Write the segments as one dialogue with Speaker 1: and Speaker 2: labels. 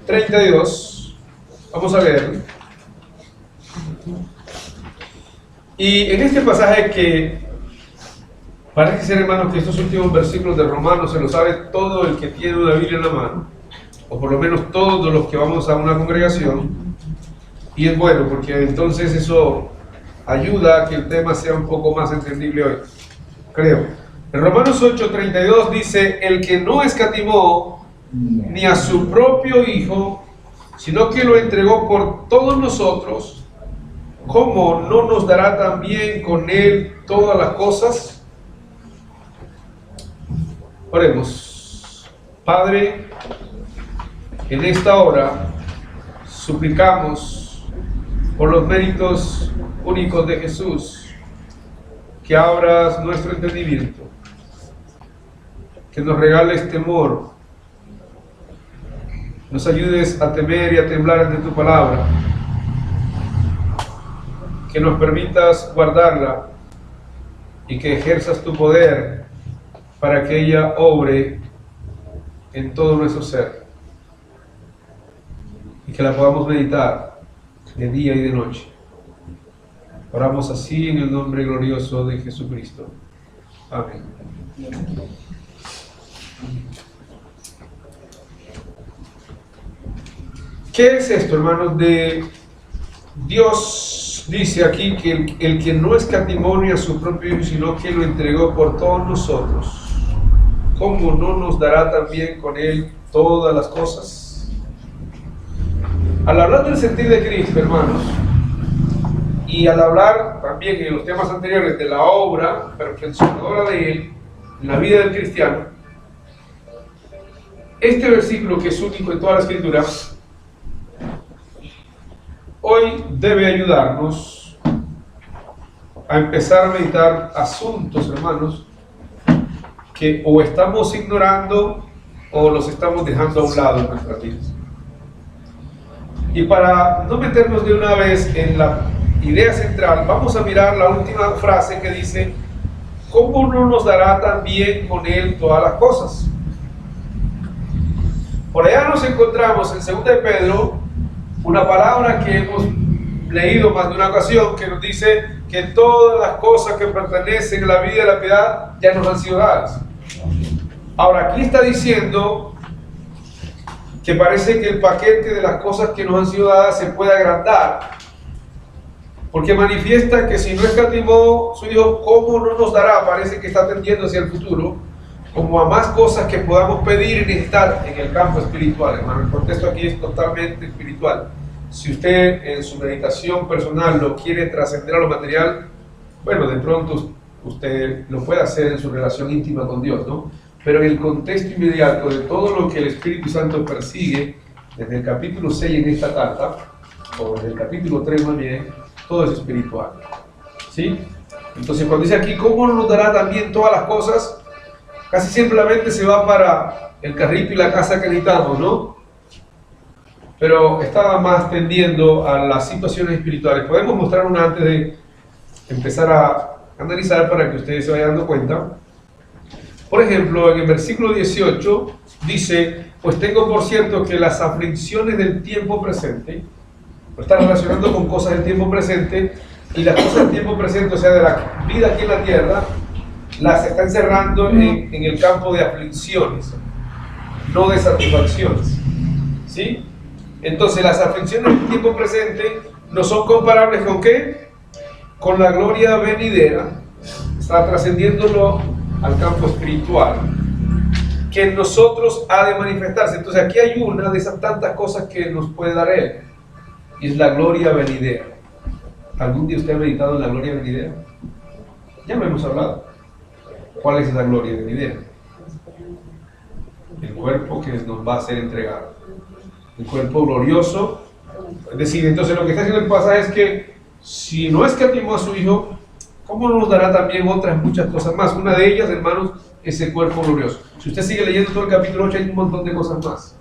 Speaker 1: 32, vamos a leer. Y en este pasaje que parece ser, hermanos, que estos últimos versículos de Romanos se lo sabe todo el que tiene una Biblia en la mano, o por lo menos todos los que vamos a una congregación, y es bueno porque entonces eso ayuda a que el tema sea un poco más entendible hoy, creo. En Romanos 8:32 dice: el que no escatimó ni a su propio Hijo, sino que lo entregó por todos nosotros, ¿cómo no nos dará también con Él todas las cosas? Oremos. Padre, en esta hora suplicamos por los méritos únicos de Jesús que abras nuestro entendimiento, que nos regales temor, nos ayudes a temer y a temblar ante tu palabra, que nos permitas guardarla y que ejerzas tu poder para que ella obre en todo nuestro ser y que la podamos meditar de día y de noche. Oramos así en el nombre glorioso de Jesucristo. Amén. ¿Qué es esto, hermanos? Dios dice aquí que el que no escatimó a su propio Hijo, sino que lo entregó por todos nosotros, ¿cómo no nos dará también con Él todas las cosas? Al hablar del sentir de Cristo, hermanos, y al hablar también en los temas anteriores de la obra perfeccionadora de Él en la vida del cristiano, este versículo, que es único en toda la Escritura, hoy debe ayudarnos a empezar a meditar asuntos, hermanos, que o estamos ignorando o los estamos dejando a un lado en nuestras vidas. Y para no meternos de una vez en la idea central, vamos a mirar la última frase que dice: ¿cómo no nos dará también con Él todas las cosas? Por allá nos encontramos en 2 de Pedro, una palabra que hemos leído más de una ocasión, que nos dice que todas las cosas que pertenecen a la vida y la piedad ya nos han sido dadas. Ahora, aquí está diciendo que parece que el paquete de las cosas que nos han sido dadas se puede agrandar, porque manifiesta que si no escatimó su Hijo, ¿cómo no nos dará? Parece que está tendiendo hacia el futuro, como a más cosas que podamos pedir y necesitar en el campo espiritual, hermano. El contexto aquí es totalmente espiritual. Si usted en su meditación personal lo quiere trascender a lo material, bueno, de pronto usted lo puede hacer en su relación íntima con Dios, ¿no? Pero en el contexto inmediato de todo lo que el Espíritu Santo persigue, desde el capítulo 6 en esta carta, o desde el capítulo 3 más bien, todo es espiritual, ¿sí? Entonces cuando dice aquí, ¿cómo nos dará también todas las cosas? Casi siempre la mente se va para el carrito y la casa que necesitamos, ¿no? Pero estaba más tendiendo a las situaciones espirituales. Podemos mostrar una antes de empezar a analizar para que ustedes se vayan dando cuenta. Por ejemplo, en el versículo 18 dice: pues tengo por cierto que las aflicciones del tiempo presente, está relacionando con cosas del tiempo presente, y las cosas del tiempo presente, o sea, de la vida aquí en la tierra, las está encerrando en el campo de aflicciones, no de satisfacciones, ¿sí? Entonces las aflicciones del tiempo presente no son comparables ¿con qué? Con la gloria venidera. Está trascendiéndolo al campo espiritual, que en nosotros ha de manifestarse. Entonces aquí hay una de esas tantas cosas que nos puede dar Él, y es la gloria venidera. ¿Algún día usted ha meditado en la gloria venidera? Ya lo hemos hablado. ¿Cuál es esa gloria venidera? El cuerpo que nos va a ser entregado. El cuerpo glorioso. Es decir, entonces lo que está haciendo el pasaje es que si no escatimó a su Hijo, ¿cómo no nos dará también otras muchas cosas más? Una de ellas, hermanos, es el cuerpo glorioso. Si usted sigue leyendo todo el capítulo 8, hay un montón de cosas más.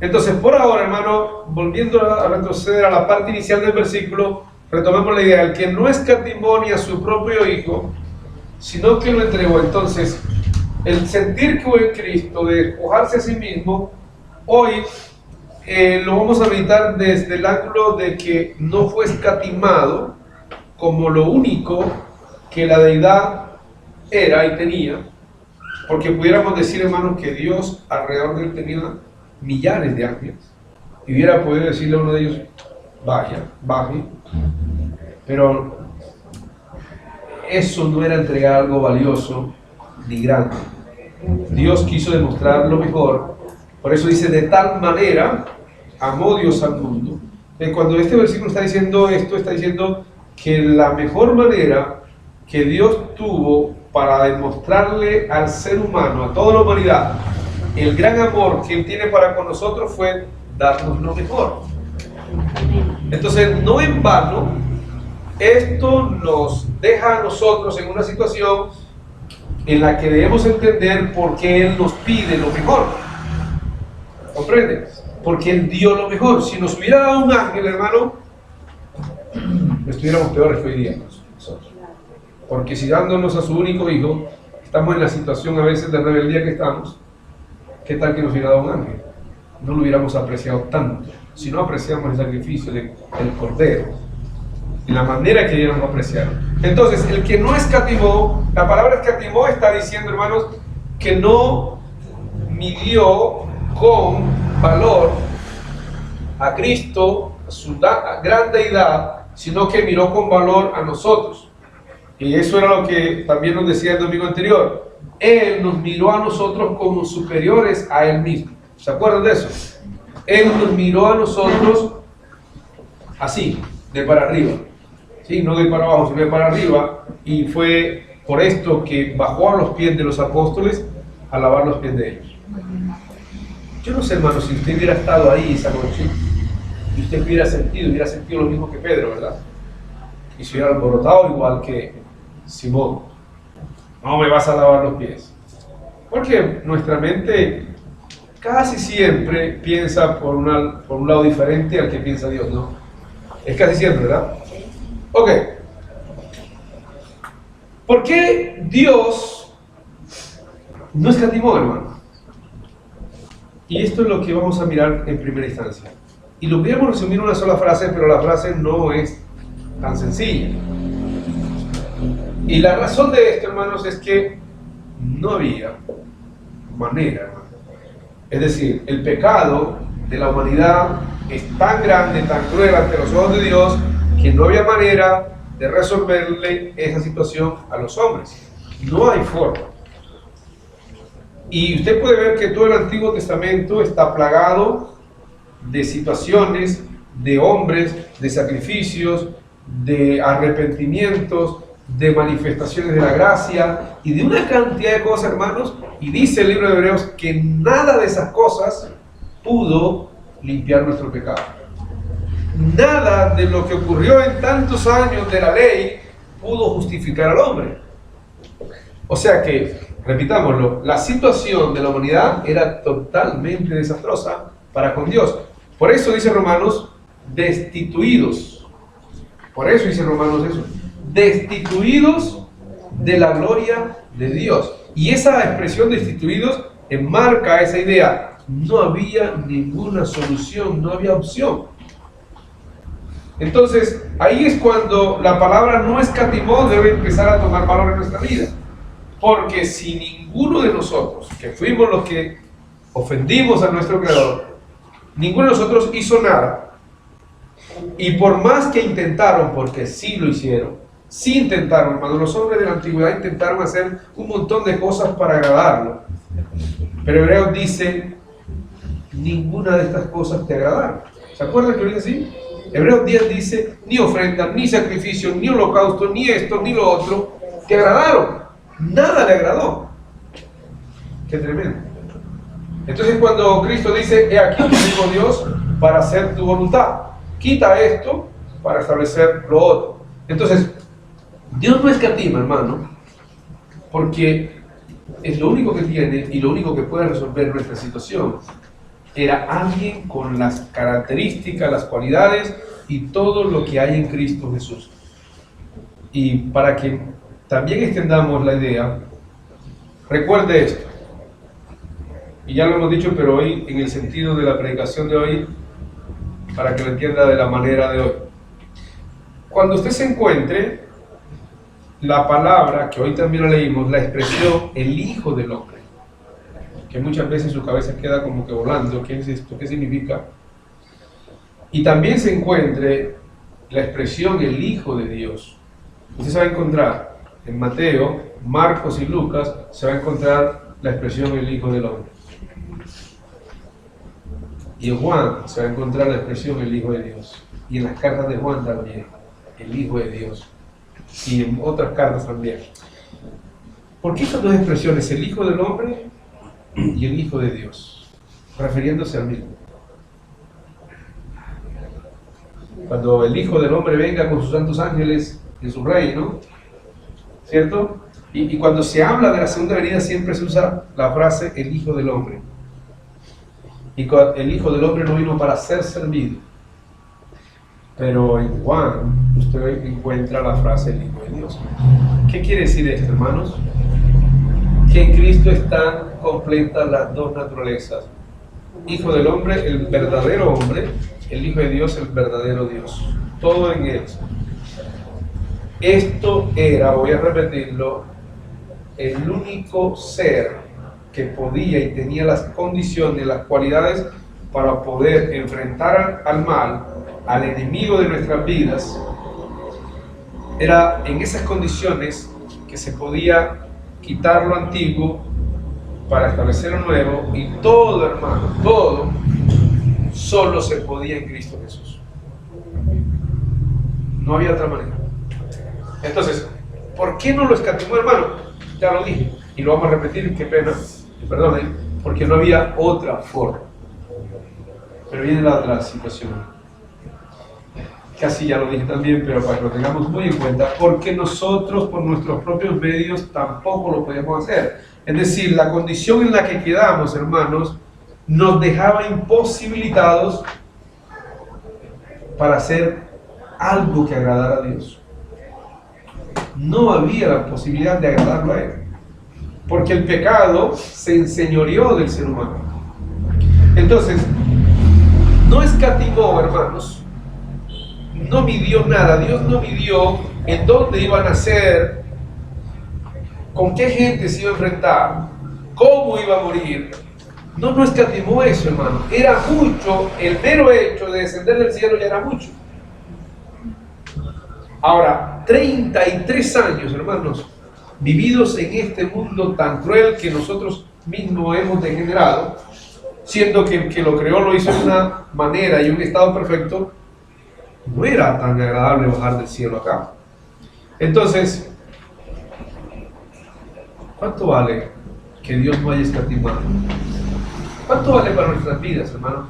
Speaker 1: Entonces, por ahora, hermano, volviendo a retroceder a la parte inicial del versículo, retomemos la idea: el que no escatimó a su propio Hijo, sino que lo entregó. Entonces, el sentir que hubo en Cristo, de despojarse a sí mismo, hoy lo vamos a meditar desde el ángulo de que no fue escatimado como lo único que la deidad era y tenía, porque pudiéramos decir, hermanos, que Dios alrededor de él tenía millares de ángeles y hubiera podido decirle a uno de ellos, baje, pero eso no era entregar algo valioso ni grande. Dios quiso demostrar lo mejor, por eso dice, de tal manera amó Dios al mundo. Cuando este versículo está diciendo esto, está diciendo que la mejor manera que Dios tuvo para demostrarle al ser humano, a toda la humanidad, el gran amor que Él tiene para con nosotros fue darnos lo mejor. Entonces, no en vano, esto nos deja a nosotros en una situación en la que debemos entender por qué Él nos pide lo mejor. ¿Comprende? Porque Él dio lo mejor. Si nos hubiera dado un ángel, hermano, estuviéramos peores que hoy día nosotros. Porque si dándonos a su único hijo, estamos en la situación a veces de rebeldía que estamos, ¿qué tal que nos hubiera dado un ángel? No lo hubiéramos apreciado tanto. Si no apreciamos el sacrificio del Cordero, en la manera que debíamos apreciar. Entonces, el que no escatimó, la palabra escatimó está diciendo, hermanos, que no midió con valor a Cristo, a su gran deidad, sino que miró con valor a nosotros. Y eso era lo que también nos decía el domingo anterior. Él nos miró a nosotros como superiores a Él mismo. ¿Se acuerdan de eso? Él nos miró a nosotros así, de para arriba. ¿Sí? No de para abajo, sino de para arriba. Y fue por esto que bajó a los pies de los apóstoles a lavar los pies de ellos. Yo no sé, hermano, si usted hubiera estado ahí esa noche y usted hubiera sentido lo mismo que Pedro, ¿verdad? Y se hubiera alborotado igual que Simón. No me vas a lavar los pies. Porque nuestra mente casi siempre piensa por un lado diferente al que piensa Dios, ¿no? Es casi siempre, ¿verdad? Ok. ¿Por qué Dios no escatimó, hermano? Y esto es lo que vamos a mirar en primera instancia. Y lo podríamos resumir en una sola frase, pero la frase no es tan sencilla. Y la razón de esto, hermanos, es que no había manera, hermano. Es decir, el pecado de la humanidad es tan grande, tan cruel ante los ojos de Dios, que no había manera de resolverle esa situación a los hombres. No hay forma. Y usted puede ver que todo el Antiguo Testamento está plagado de situaciones, de hombres, de sacrificios, de arrepentimientos, de manifestaciones de la gracia y de una cantidad de cosas, hermanos. Y dice el libro de Hebreos que nada de esas cosas pudo limpiar nuestro pecado. Nada de lo que ocurrió en tantos años de la ley pudo justificar al hombre. O sea que, repitámoslo, la situación de la humanidad era totalmente desastrosa para con Dios. Por eso dice Romanos, destituidos. Por eso dice Romanos eso. Destituidos de la gloria de Dios. Y esa expresión destituidos enmarca esa idea. No había ninguna solución, no había opción. Entonces, ahí es cuando la palabra no escatimó debe empezar a tomar valor en nuestra vida. Porque si ninguno de nosotros, que fuimos los que ofendimos a nuestro Creador, ninguno de nosotros hizo nada, y por más que intentaron, porque sí lo hicieron, sí intentaron, hermano, los hombres de la antigüedad intentaron hacer un montón de cosas para agradarlo, pero Hebreos dice, ninguna de estas cosas te agradaron. ¿Se acuerdan que lo dice así? Hebreos 10 dice, ni ofrenda, ni sacrificio, ni holocausto, ni esto, ni lo otro, te agradaron. Nada le agradó. Qué tremendo. Entonces cuando Cristo dice, he aquí que tengo Dios para hacer tu voluntad, quita esto para establecer lo otro. Entonces, Dios no escatima, hermano, porque es lo único que tiene y lo único que puede resolver nuestra situación. Era alguien con las características, las cualidades y todo lo que hay en Cristo Jesús. Y para que también extendamos la idea, recuerde esto, y ya lo hemos dicho, pero hoy, en el sentido de la predicación de hoy, para que lo entienda de la manera de hoy. Cuando usted se encuentre la palabra, que hoy también la leímos, la expresión el Hijo del Hombre, que muchas veces su cabeza queda como que volando, ¿qué es esto? ¿Qué significa? Y también se encuentre la expresión el Hijo de Dios. Usted se va a encontrar en Mateo, Marcos y Lucas, se va a encontrar la expresión el Hijo del Hombre. Y en Juan se va a encontrar la expresión el Hijo de Dios. Y en las cartas de Juan también, el Hijo de Dios. Y en otras cartas también. ¿Por qué estas dos expresiones, el Hijo del Hombre y el Hijo de Dios? Refiriéndose al mismo. Cuando el Hijo del Hombre venga con sus santos ángeles en su reino, ¿cierto? Y cuando se habla de la segunda venida siempre se usa la frase el Hijo del Hombre. Y el Hijo del Hombre no vino para ser servido. Pero en Juan usted encuentra la frase el Hijo de Dios. ¿Qué quiere decir esto, hermanos? Que en Cristo están completas las dos naturalezas. Hijo del Hombre, el verdadero hombre, el Hijo de Dios, el verdadero Dios. Todo en él. Esto era, voy a repetirlo, el único ser que podía y tenía las condiciones, las cualidades para poder enfrentar al mal, al enemigo de nuestras vidas. Era en esas condiciones que se podía quitar lo antiguo para establecer lo nuevo, y todo, hermano, todo solo se podía en Cristo Jesús. No había otra manera. Entonces, ¿por qué no lo escatimó, hermano? Ya lo dije, y lo vamos a repetir, qué pena, perdonen, porque no había otra forma. Pero viene la situación. Casi ya lo dije también, pero para que lo tengamos muy en cuenta, porque nosotros por nuestros propios medios tampoco lo podíamos hacer. Es decir, la condición en la que quedamos, hermanos, nos dejaba imposibilitados para hacer algo que agradara a Dios. No había la posibilidad de agradarlo a Él, porque el pecado se enseñoreó del ser humano. Entonces, no escatimó, hermanos, no midió nada. Dios no midió en dónde iban a nacer, con qué gente se iba a enfrentar, cómo iba a morir. No escatimó eso, hermano. Era mucho, el mero hecho de descender del cielo ya era mucho. Ahora, 33 años, hermanos, vividos en este mundo tan cruel que nosotros mismos hemos degenerado, siendo que el que lo creó lo hizo de una manera y un estado perfecto, no era tan agradable bajar del cielo acá. Entonces, ¿cuánto vale que Dios no haya escatimado? ¿Cuánto vale para nuestras vidas, hermano?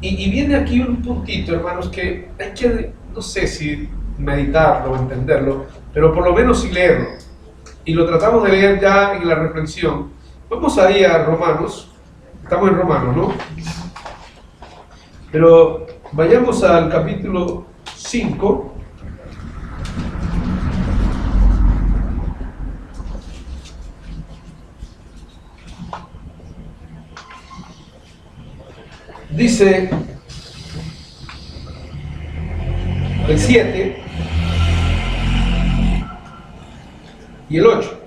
Speaker 1: Y viene aquí un puntito, hermanos, que hay que, no sé si meditarlo o entenderlo, pero por lo menos sí leerlo. Y lo tratamos de leer ya en la reflexión. Vamos ahí a Romanos. Estamos en Romanos, ¿no? Pero vayamos al capítulo 5. Dice el 7 y el 8.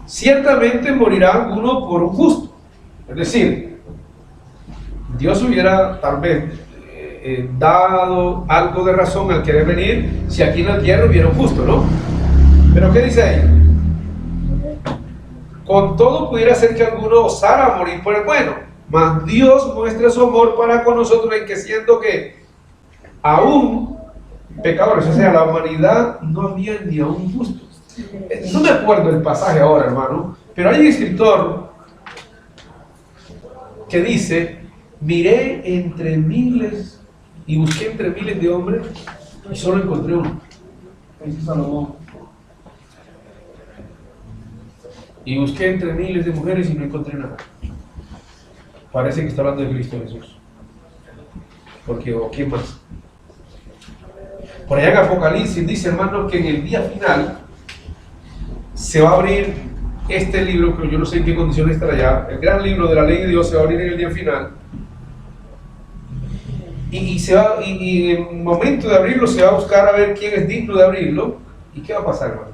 Speaker 1: Ciertamente morirá alguno por un justo. Es decir, Dios hubiera tal vez dado algo de razón al querer venir si aquí en la tierra hubiera un justo, ¿no? Pero ¿qué dice ahí? Con todo pudiera ser que alguno osara morir por el bueno, mas Dios muestra su amor para con nosotros en que siendo que aún pecadores, o sea, la humanidad no había ni aún justos. No me acuerdo el pasaje ahora, hermano, pero hay un escritor que dice: miré entre miles y busqué entre miles de hombres y solo encontré uno. Dice Salomón. Y busqué entre miles de mujeres y no encontré nada. Parece que está hablando de Cristo Jesús. Porque, ¿o quién más? Por allá en Apocalipsis dice, hermanos, que en el día final se va a abrir este libro, que yo no sé en qué condiciones estará allá, el gran libro de la ley de Dios se va a abrir en el día final. y en el momento de abrirlo se va a buscar a ver quién es digno de abrirlo. ¿Y qué va a pasar, hermano?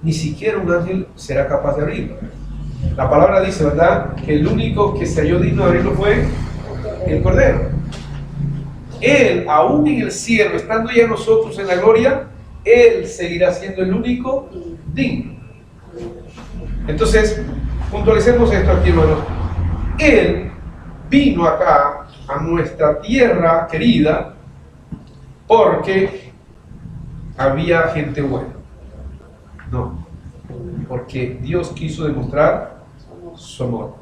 Speaker 1: Ni siquiera un ángel será capaz de abrirlo. La palabra dice, ¿verdad?, que el único que se halló digno de abrirlo fue el Cordero. Él, aún en el cielo, estando ya nosotros en la gloria, Él seguirá siendo el único digno. Entonces, puntualicemos esto aquí, hermanos. Él vino acá a nuestra tierra querida porque había gente buena. No, porque Dios quiso demostrar su amor.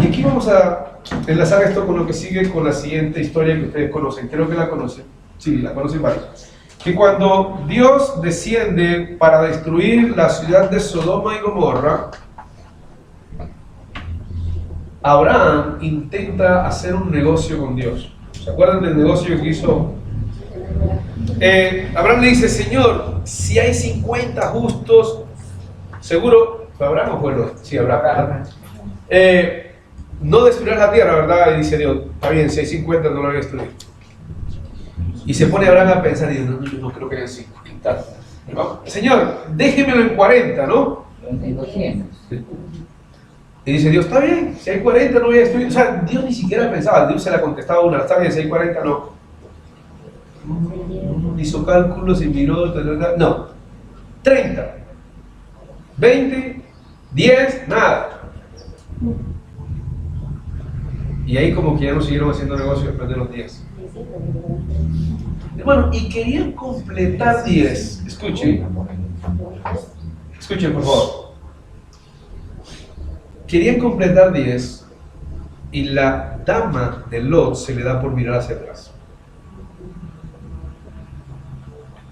Speaker 1: Y aquí vamos a enlazar esto con lo que sigue, con la siguiente historia que ustedes conocen. Creo que la conocen. Sí, la conocen varios. Que cuando Dios desciende para destruir la ciudad de Sodoma y Gomorra, Abraham intenta hacer un negocio con Dios. ¿Se acuerdan del negocio que hizo? Abraham le dice, Señor, si hay 50 justos, seguro, ¿fue Abraham o fue Lot? Sí, Abraham. No destruirás la tierra, ¿verdad? Y dice Dios, está bien, si hay 50 no la voy a destruir. Y se pone Abraham a pensar y dice, no, yo no creo que haya 50. Señor, déjemelo en 40, ¿no? Y dice Dios, está bien, si hay 40 no voy a destruir. O sea, Dios ni siquiera pensaba, Dios se le ha contestado una, está bien, si hay 40 no. Hizo cálculos y miró, no. 30, 20, 10, nada. Y ahí como que ya no siguieron haciendo negocio después de los 10. Bueno, y querían completar 10. Escuchen, por favor. Querían completar 10 y la dama de Lot se le da por mirar hacia atrás.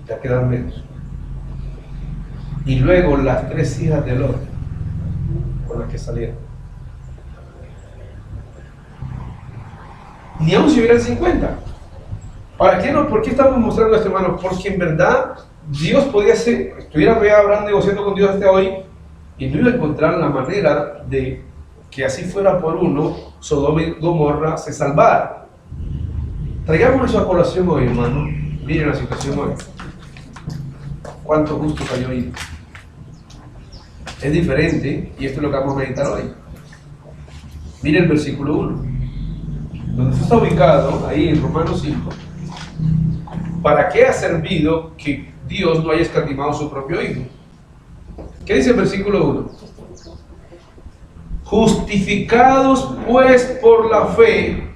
Speaker 1: Ya quedan menos. Y luego las 3 hijas de Lot con las que salieron. Ni aún si hubieran 50. Ahora, ¿por qué estamos mostrando esto, hermano? Porque en verdad Dios podía ser, estuviera Abraham negociando con Dios hasta hoy y no iba a encontrar la manera de que así fuera por uno, Sodoma y Gomorra se salvara. Traigamos eso a colación hoy, hermano. Miren la situación hoy. ¿Cuánto justo cayó ahí? Es diferente, y esto es lo que vamos a meditar hoy. Miren el versículo 1, donde está ubicado, ahí en Romanos 5. ¿Para qué ha servido que Dios no haya escatimado a su propio Hijo? ¿Qué dice el versículo 1? Justificados pues por la fe,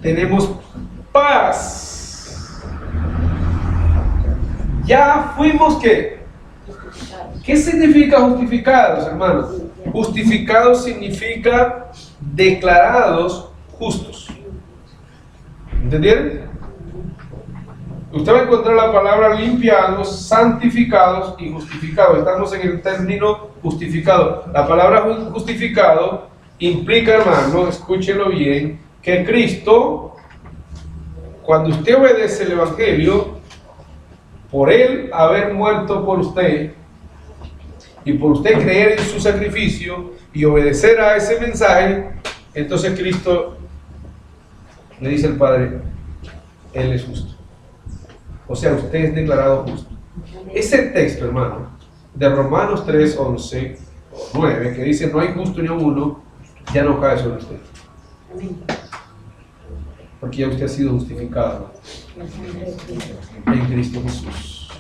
Speaker 1: tenemos paz. Ya fuimos, ¿qué? ¿Qué significa justificados, hermanos? Justificados significa declarados justos. ¿Entendieron? Usted va a encontrar la palabra limpiados, santificados y justificados. Estamos en el término justificado. La palabra justificado implica, hermano, escúchelo bien, que Cristo, cuando usted obedece el Evangelio, por Él haber muerto por usted y por usted creer en su sacrificio y obedecer a ese mensaje, entonces Cristo le dice al Padre, Él es justo. O sea, usted es declarado justo. Ese texto, hermano, de Romanos 3, 11, 9, que dice, no hay justo ni uno, ya no cae sobre usted. Porque ya usted ha sido justificado en Cristo Jesús.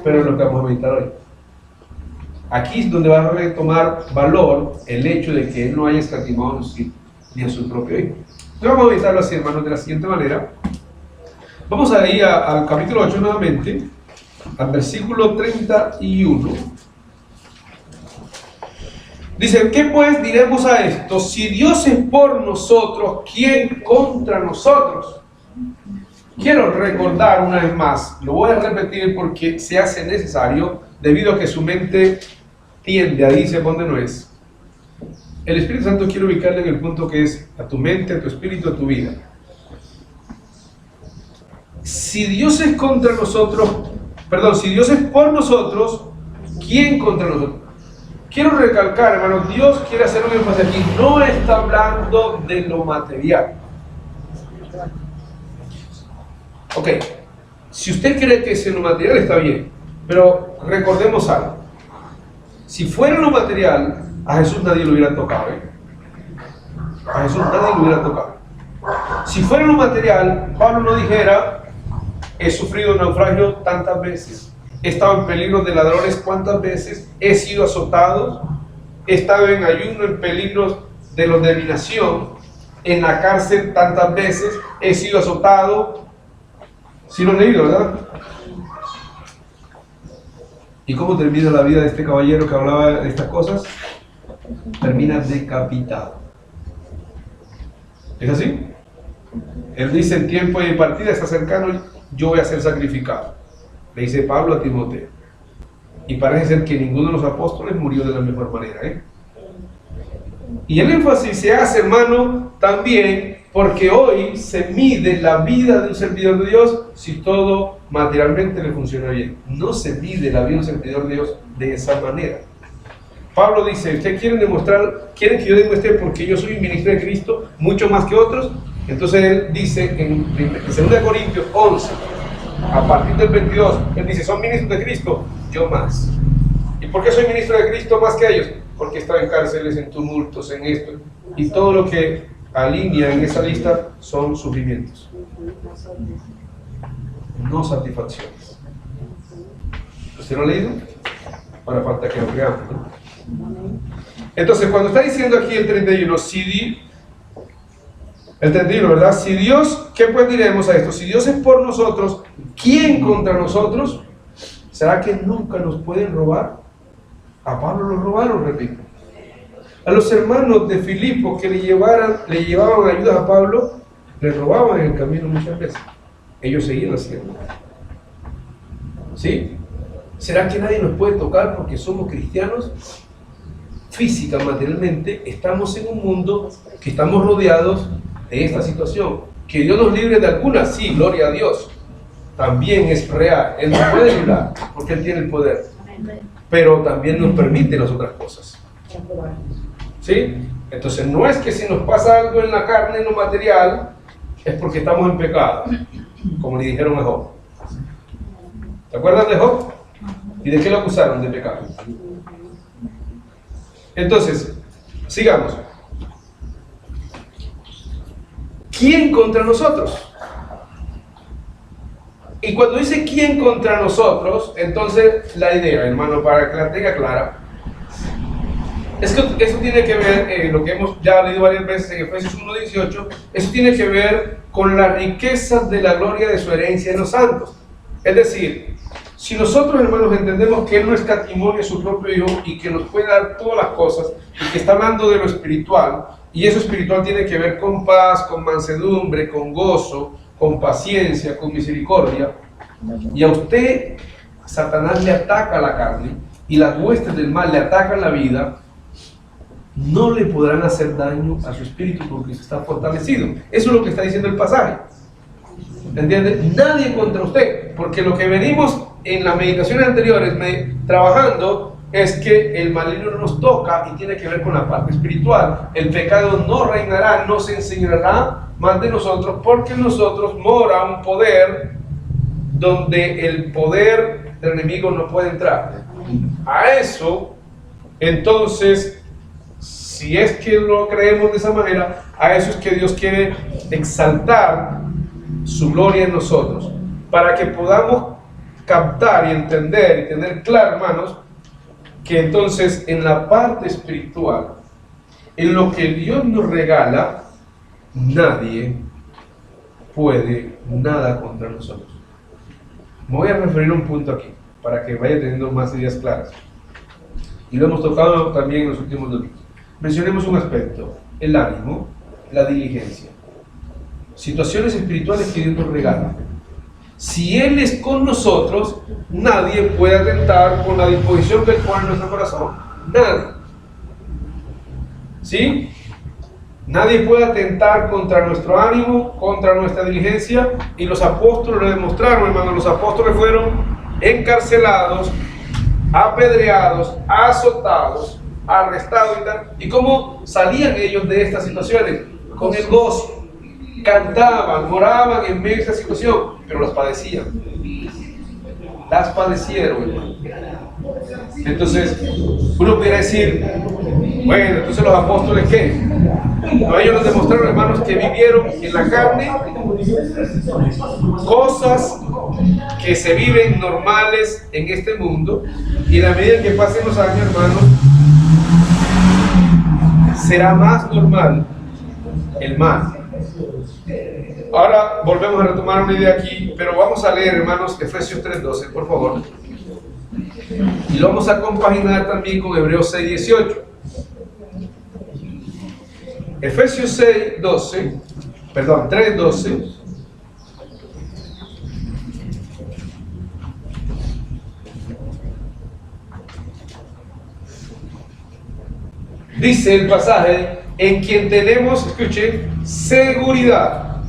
Speaker 1: Pero es lo que vamos a meditar hoy. Aquí es donde va a retomar valor el hecho de que Él no haya escatimado ni a su propio Hijo. Entonces vamos a meditarlo así, hermanos, de la siguiente manera. Vamos a ir al capítulo 8 nuevamente, al versículo 31. Dice, ¿qué pues diremos a esto? Si Dios es por nosotros, ¿quién contra nosotros? Quiero recordar una vez más, lo voy a repetir porque se hace necesario, debido a que su mente tiende a irse donde no es. El Espíritu Santo quiere ubicarle en el punto que es a tu mente, a tu espíritu, a tu vida. Si Dios es contra nosotros, si Dios es por nosotros, ¿quién contra nosotros? quiero recalcar, hermano, Dios quiere hacer un énfasis aquí. No está hablando de lo material. Ok, si usted cree que es en lo material está bien, pero recordemos algo. Si fuera lo material, a Jesús nadie lo hubiera tocado. A Jesús nadie lo hubiera tocado. Si fuera lo material, Pablo no dijera, he sufrido naufragio tantas veces, he estado en peligro de ladrones cuántas veces, he sido azotado, he estado en ayuno, en peligros de los de mi nación, en la cárcel tantas veces, he sido azotado. ¿Sí lo han leído, verdad? ¿Y cómo termina la vida de este caballero que hablaba de estas cosas? Termina decapitado. ¿Es así? Él dice, el tiempo de mi partida está cercano, yo voy a ser sacrificado. Le dice Pablo a Timoteo. Y parece ser que ninguno de los apóstoles murió de la mejor manera, Y el énfasis se hace, hermano, también porque hoy se mide la vida de un servidor de Dios si todo materialmente le funciona bien. No se mide la vida de un servidor de Dios de esa manera. Pablo dice, ¿ustedes quieren que yo demuestre porque yo soy un ministro de Cristo mucho más que otros? Entonces él dice en 2 Corintios 11, a partir del 22, él dice, ¿son ministros de Cristo? Yo más. ¿Y por qué soy ministro de Cristo más que ellos? Porque he estado en cárceles, en tumultos, en esto. Y todo lo que alinea en esa lista son sufrimientos. No satisfacciones. ¿Usted lo ha leído? Ahora falta que lo creamos, ¿no? Entonces, cuando está diciendo aquí el 31, el 31, ¿verdad? Si Dios, ¿qué pues diremos a esto? Si Dios es por nosotros, ¿quién contra nosotros? ¿Será que nunca nos pueden robar? A Pablo lo robaron, repito. A los hermanos de Filipo que le llevaban ayudas a Pablo, le robaban en el camino muchas veces. Ellos seguían haciendo. ¿Sí? ¿Será que nadie nos puede tocar porque somos cristianos? Física, materialmente, estamos en un mundo que estamos rodeados de esta situación. Que Dios nos libre de alguna, sí, gloria a Dios. También es real. Él nos puede librar porque Él tiene el poder. Pero también nos permite las otras cosas. ¿Sí? Entonces no es que si nos pasa algo en la carne, en lo material, es porque estamos en pecado, como le dijeron a Job. ¿Te acuerdas de Job? ¿Y de qué lo acusaron? De pecado. Entonces, sigamos. ¿Quién contra nosotros? Y cuando dice quién contra nosotros, entonces la idea, hermano, para que la tenga clara, es que eso tiene que ver, lo que hemos ya leído varias veces en Efesios 1:18, eso tiene que ver con las riquezas de la gloria de su herencia en los santos. Es decir, si nosotros, hermanos, entendemos que Él no escatimó a su propio Hijo y que nos puede dar todas las cosas, y que está hablando de lo espiritual, y eso espiritual tiene que ver con paz, con mansedumbre, con gozo, con paciencia, con misericordia, y a usted, Satanás le ataca la carne, y las huestes del mal le atacan la vida, no le podrán hacer daño a su espíritu porque está fortalecido. Eso es lo que está diciendo el pasaje. ¿Entiende? Nadie contra usted, porque lo que venimos en las meditaciones anteriores trabajando es que el maligno no nos toca y tiene que ver con la parte espiritual. El pecado no reinará, no se enseñará más de nosotros, porque en nosotros mora un poder donde el poder del enemigo no puede entrar. A eso, entonces, si es que lo creemos de esa manera, a eso es que Dios quiere exaltar su gloria en nosotros, para que podamos captar y entender y tener claro, hermanos, que entonces en la parte espiritual, en lo que Dios nos regala, nadie puede nada contra nosotros. Me voy a referir a un punto aquí, para que vaya teniendo más ideas claras. Y lo hemos tocado también en los últimos domingos. Mencionemos un aspecto: el ánimo, la diligencia. Situaciones espirituales que Dios nos regala. Si Él es con nosotros, nadie puede atentar con la disposición que Él pone en nuestro corazón. Nadie. ¿Sí? Nadie puede atentar contra nuestro ánimo, contra nuestra diligencia. Y los apóstoles lo demostraron, hermanos. Los apóstoles fueron encarcelados, apedreados, azotados, arrestado y tal. ¿Y cómo salían ellos de estas situaciones? Con el gozo. Cantaban, moraban en medio de esta situación, pero las padecían. Las padecieron, hermano. Entonces, uno pudiera decir, bueno, entonces los apóstoles, ¿qué? No, ellos nos demostraron, hermanos, que vivieron en la carne cosas que se viven normales en este mundo, y a la medida que pasen los años, hermanos, será más normal el mal. Ahora volvemos a retomar una idea aquí, pero vamos a leer, hermanos, Efesios 3:12, por favor. Y lo vamos a compaginar también con Hebreos 6:18. Efesios 3:12. Dice el pasaje, en quien tenemos, escuchen, seguridad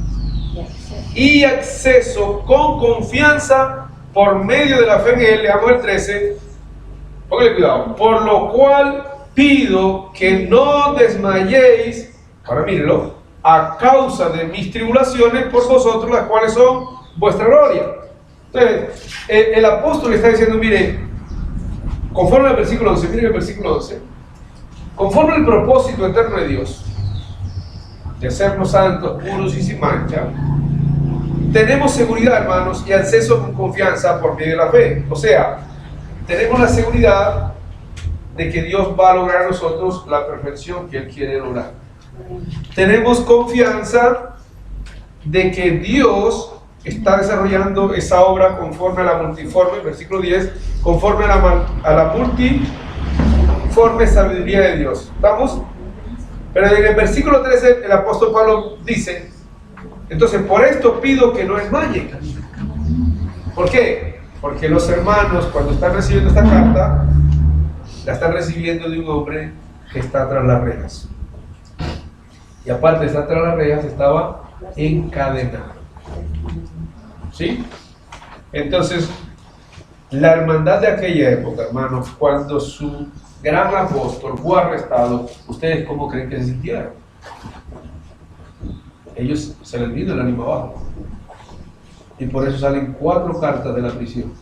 Speaker 1: y acceso con confianza por medio de la fe en Él. Leamos el 13, póngale cuidado, por lo cual pido que no desmayéis, ahora mírenlo, a causa de mis tribulaciones por vosotros, las cuales son vuestra gloria. Entonces, el apóstol está diciendo, mire, conforme al versículo 11, miren el versículo 11, conforme al propósito eterno de Dios, de hacernos santos, puros y sin mancha, tenemos seguridad, hermanos, y acceso con confianza por medio de la fe. O sea, tenemos la seguridad de que Dios va a lograr a nosotros la perfección que Él quiere lograr. Tenemos confianza de que Dios está desarrollando esa obra conforme a la multiforme, versículo 10, conforme a la multiforme sabiduría de Dios. ¿Estamos? Pero en el versículo 13 el apóstol Pablo dice, entonces por esto pido que no desmayen. ¿Por qué? Porque los hermanos, cuando están recibiendo esta carta, la están recibiendo de un hombre que está tras las rejas. Y aparte de estar tras las rejas, estaba encadenado. ¿Sí? Entonces, la hermandad de aquella época, hermanos, cuando su gran apóstol fue arrestado, ¿ustedes cómo creen que se sintieron? Ellos se les vino el ánimo abajo. Y por eso salen 4 cartas de la prisión.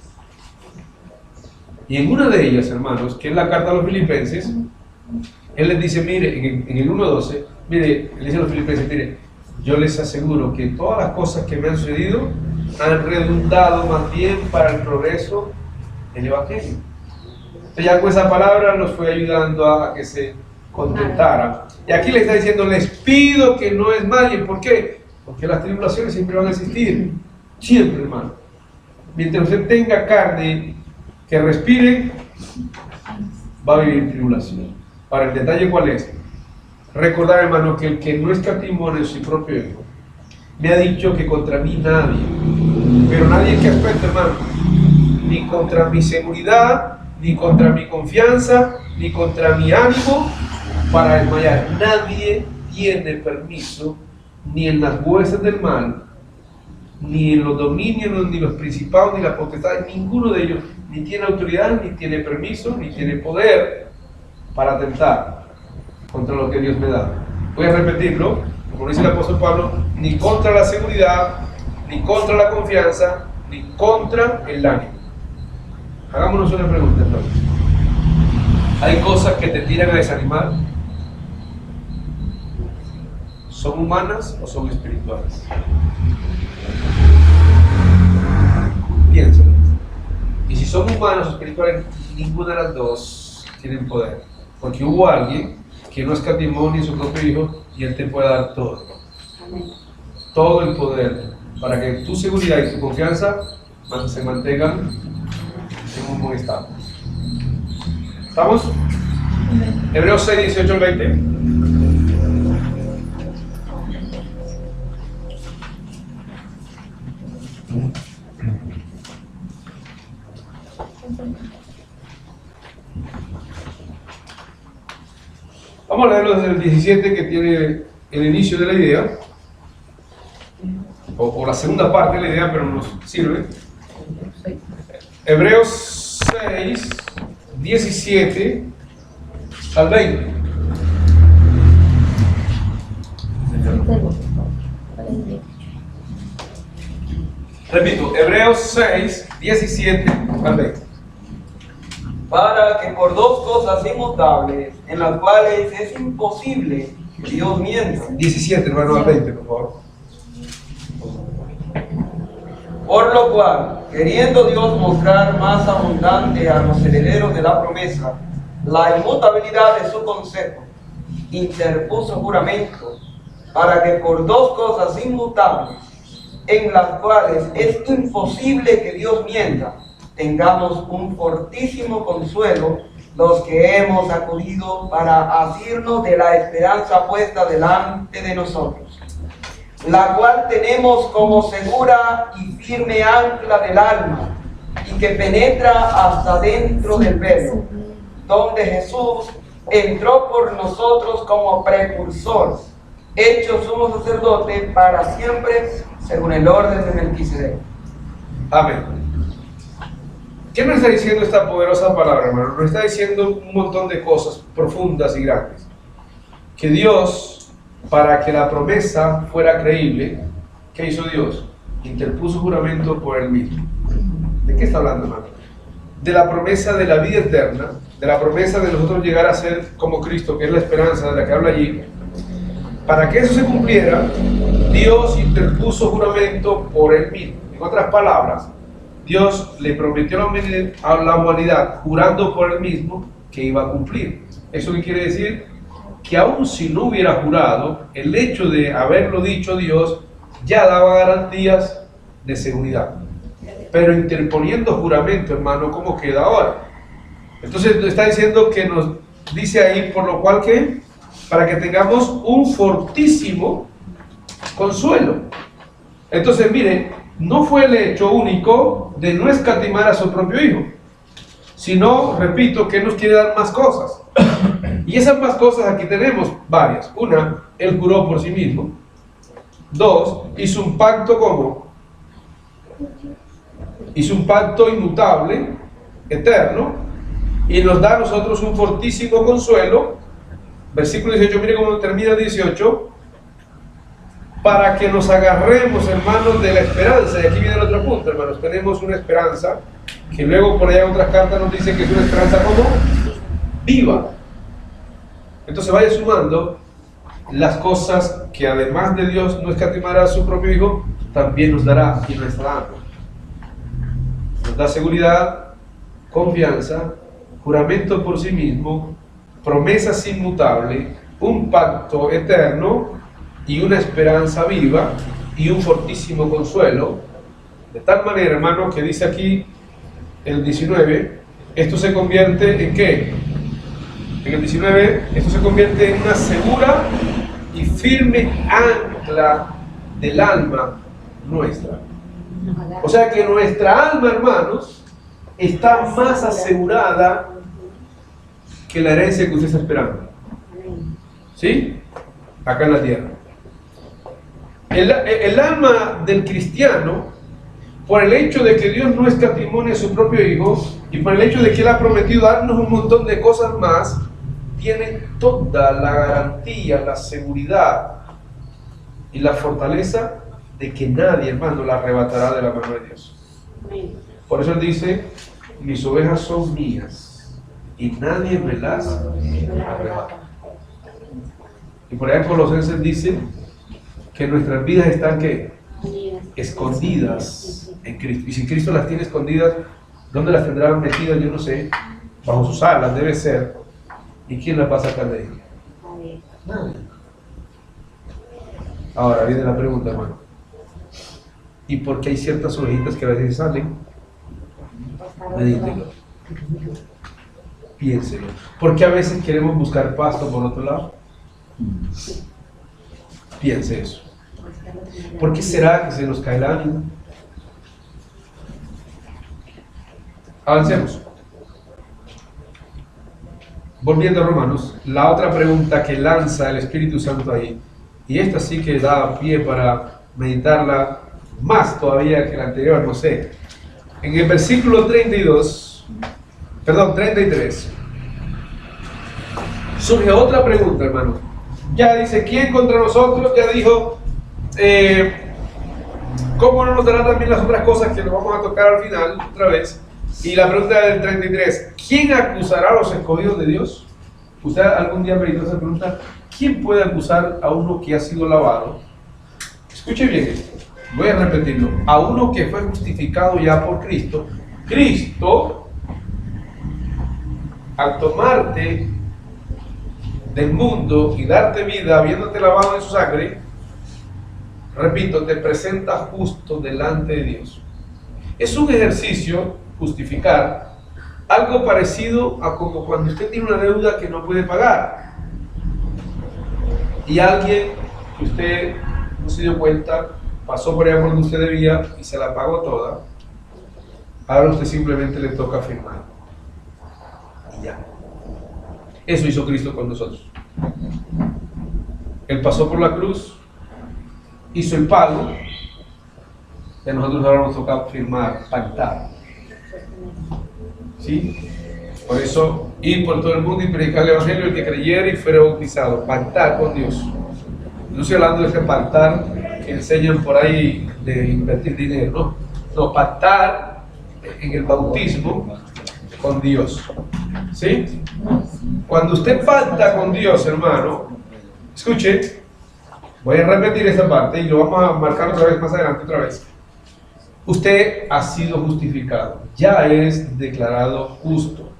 Speaker 1: Y en una de ellas, hermanos, que es la carta a los filipenses, él les dice, mire, en el 1:12, mire, le dice a los filipenses, mire, yo les aseguro que todas las cosas que me han sucedido han redundado más bien para el progreso del Evangelio. Entonces ya con esa palabra los fue ayudando a que se contentaran. Y aquí le está diciendo, les pido que no desmayen. ¿Por qué? Porque las tribulaciones siempre van a existir. Siempre, hermano. Mientras usted tenga carne que respire, va a vivir tribulación. Para el detalle, ¿cuál es? Recordar, hermano, que el que no escatimó en su propio hijo, me ha dicho que contra mí nadie, pero nadie en qué aspecto, hermano, ni contra mi seguridad, ni contra mi confianza, ni contra mi ánimo para desmayar. Nadie tiene permiso, ni en las huestes del mal, ni en los dominios, ni los principados, ni las potestades, ninguno de ellos ni tiene autoridad, ni tiene permiso, ni tiene poder para atentar contra lo que Dios me da. Voy a repetirlo, como dice el apóstol Pablo, ni contra la seguridad, ni contra la confianza, ni contra el ánimo. Hagámonos una pregunta entonces. ¿Hay cosas que te tiran a desanimar? ¿Son humanas o son espirituales? Piénsalo. Y si son humanas o espirituales, ninguna de las dos tienen poder. Porque hubo alguien que no escatimó ni su propio hijo y Él te puede dar todo. Todo el poder para que tu seguridad y tu confianza se mantengan en un buen estado. ¿Estamos? Hebreos 6, 18 al 20. Vamos a leerlo desde el 17, que tiene el inicio de la idea, o la segunda parte de la idea, pero nos sirve. Hebreos 6, 17 al 20. Repito, Hebreos 6, 17 al 20.
Speaker 2: Para que por dos cosas inmutables, en las cuales es imposible que Dios mienta.
Speaker 1: 17, hermano, al 20, por favor.
Speaker 2: Por lo cual, queriendo Dios mostrar más abundante a los herederos de la promesa la inmutabilidad de su consejo, interpuso juramento para que por dos cosas inmutables, en las cuales es imposible que Dios mienta, tengamos un fortísimo consuelo los que hemos acudido para asirnos de la esperanza puesta delante de nosotros, la cual tenemos como segura y firme ancla del alma, y que penetra hasta dentro del velo, donde Jesús entró por nosotros como precursor, hecho sumo sacerdote para siempre, según el orden de Melquisedec.
Speaker 1: Amén. ¿Qué nos está diciendo esta poderosa palabra, hermano? Nos está diciendo un montón de cosas profundas y grandes. Que Dios, para que la promesa fuera creíble, ¿qué hizo Dios? Interpuso juramento por él mismo. ¿De qué está hablando, hermano? De la promesa de la vida eterna, de la promesa de nosotros llegar a ser como Cristo, que es la esperanza de la que habla allí. Para que eso se cumpliera, Dios interpuso juramento por él mismo. En otras palabras, Dios le prometió a la humanidad, jurando por él mismo, que iba a cumplir. ¿Eso qué quiere decir? Que aun si no hubiera jurado, el hecho de haberlo dicho Dios ya daba garantías de seguridad. Pero interponiendo juramento, hermano, ¿cómo queda ahora? Entonces está diciendo que nos dice ahí, por lo cual que, para que tengamos un fortísimo consuelo. Entonces, miren, no fue el hecho único de no escatimar a su propio Hijo, sino, repito, que nos quiere dar más cosas. Y esas más cosas aquí tenemos varias. Una, Él juró por sí mismo. Dos, hizo un pacto como hizo un pacto inmutable, eterno, y nos da a nosotros un fortísimo consuelo. Versículo 18, mire cómo termina el 18. Para que nos agarremos, hermanos, de la esperanza. Y aquí viene el otro punto, hermanos. Tenemos una esperanza que luego por allá en otras cartas nos dice que es una esperanza como viva. Entonces vaya sumando las cosas que además de Dios no escatimará a su propio Hijo, también nos dará y nos está dando. Nos da seguridad, confianza, juramento por sí mismo, promesas inmutables, un pacto eterno y una esperanza viva y un fortísimo consuelo. De tal manera, hermano, que dice aquí el 19, esto se convierte en ¿qué? En el 19, esto se convierte en una segura y firme ancla del alma nuestra. O sea que nuestra alma, hermanos, está más asegurada que la herencia que usted está esperando. ¿Sí? Acá en la tierra. El alma del cristiano, por el hecho de que Dios no escatimó a su propio Hijo y por el hecho de que Él ha prometido darnos un montón de cosas más, tiene toda la garantía, la seguridad y la fortaleza de que nadie, hermano, la arrebatará de la mano de Dios. Por eso Él dice, mis ovejas son mías y nadie me las arrebata. Y por ahí en Colosenses dice que nuestras vidas están ¿qué? Escondidas en Cristo. Y si Cristo las tiene escondidas, ¿dónde las tendrán metidas? Yo no sé. Bajo sus alas debe ser. ¿Y quién las va a sacar de ahí? Nadie. Ahora viene la pregunta, hermano. ¿Y por qué hay ciertas ovejitas que a veces salen? Medítelo. Piénselo. ¿Por qué a veces queremos buscar pasto por otro lado? Piense eso. ¿Por qué será que se nos cae el ánimo? Avancemos. Volviendo a Romanos, la otra pregunta que lanza el Espíritu Santo ahí, y esta sí que da pie para meditarla más todavía que la anterior, no sé. En el versículo 33, surge otra pregunta, hermano. Ya dice, ¿quién contra nosotros? Ya dijo, ¿cómo no nos dará también las otras cosas que nos vamos a tocar al final, otra vez? Y la pregunta del 33, ¿quién acusará a los escogidos de Dios? ¿Usted algún día meditó esa pregunta? ¿Quién puede acusar a uno que ha sido lavado? Escuche bien esto, voy a repetirlo. A uno que fue justificado ya por Cristo. Cristo, al tomarte del mundo y darte vida, habiéndote lavado en su sangre, repito, te presenta justo delante de Dios. Es un ejercicio justificar, algo parecido a como cuando usted tiene una deuda que no puede pagar y alguien que usted no se dio cuenta pasó por allá por donde usted debía y se la pagó toda. Ahora a usted simplemente le toca firmar y ya. Eso hizo Cristo con nosotros. Él pasó por la cruz, hizo el pago, y a nosotros ahora nos toca firmar, pactar. ¿Sí? Por eso, ir por todo el mundo y predicar el Evangelio, el que creyera y fuera bautizado, pactar con Dios. No estoy hablando de ese pactar que enseñan por ahí de invertir dinero, no, pactar en el bautismo con Dios. ¿Sí? Cuando usted pacta con Dios, hermano, escuche, voy a repetir esta parte y lo vamos a marcar otra vez más adelante otra vez. Usted ha sido justificado, ya es declarado justo.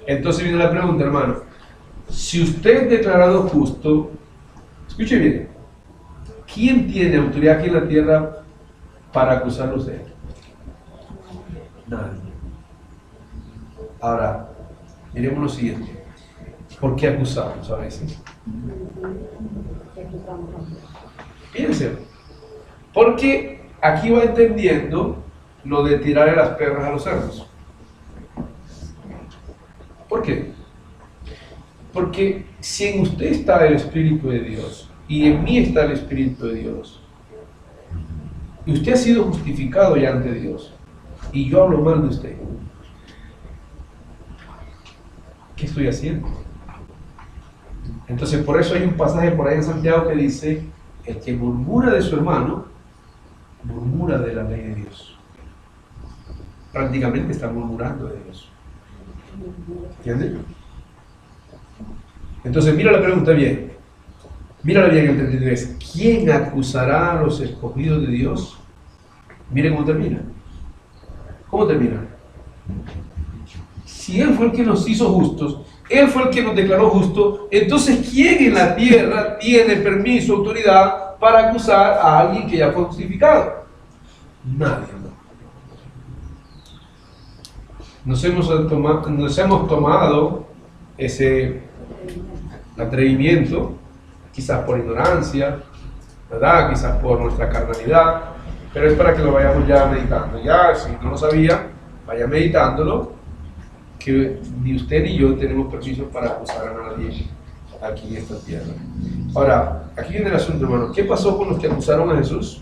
Speaker 1: Entonces viene la pregunta, hermano, si usted es declarado justo, escuche bien, ¿quién tiene autoridad aquí en la tierra para acusarlo a usted? Nadie. Ahora, miremos lo siguiente. ¿Por qué acusamos a veces? Piensen. Porque aquí va entendiendo lo de tirarle las perras a los cerdos. ¿Por qué? Porque si en usted está el Espíritu de Dios y en mí está el Espíritu de Dios, y usted ha sido justificado ya ante Dios, y yo hablo mal de usted, ¿qué estoy haciendo? Entonces, por eso hay un pasaje por ahí en Santiago que dice: el que murmura de su hermano, murmura de la ley de Dios. Prácticamente está murmurando de Dios. ¿Entiendes? Entonces, mira la pregunta bien. Mírala bien el 33. ¿Quién acusará a los escogidos de Dios? Miren cómo termina. ¿Cómo termina? Si Él fue el que nos hizo justos, Él fue el que nos declaró justos, entonces ¿quién en la tierra tiene permiso, autoridad para acusar a alguien que ya fue justificado? Nadie. Nos hemos tomado ese atrevimiento, quizás por ignorancia, ¿verdad? Quizás por nuestra carnalidad, pero es para que lo vayamos ya meditando. Ya, si no lo sabía, vaya meditándolo, que ni usted ni yo tenemos permiso para acusar a nadie aquí en esta tierra. Ahora, aquí viene el asunto, hermano. ¿Qué pasó con los que acusaron a Jesús?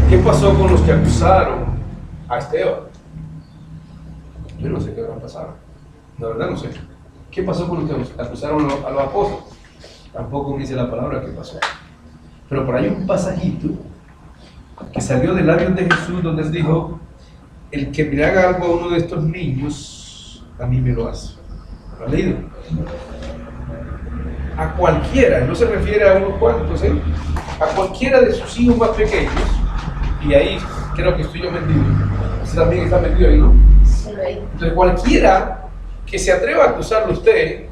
Speaker 1: ¿Qué pasó con los que acusaron a Esteban? Yo no sé qué habrá pasado. La verdad no sé. ¿Qué pasó con los que acusaron a los apóstoles? Tampoco me dice la palabra qué pasó. Pero por ahí un pasajito que salió de labios de Jesús donde él dijo: el que me haga algo a uno de estos niños, a mí me lo hace. ¿Lo has leído? A cualquiera, no se refiere a unos cuantos, ¿eh? A cualquiera de sus hijos más pequeños, y ahí creo que estoy yo metido. Usted también está metido ahí, ¿no? Entonces cualquiera que se atreva a acusarlo a usted,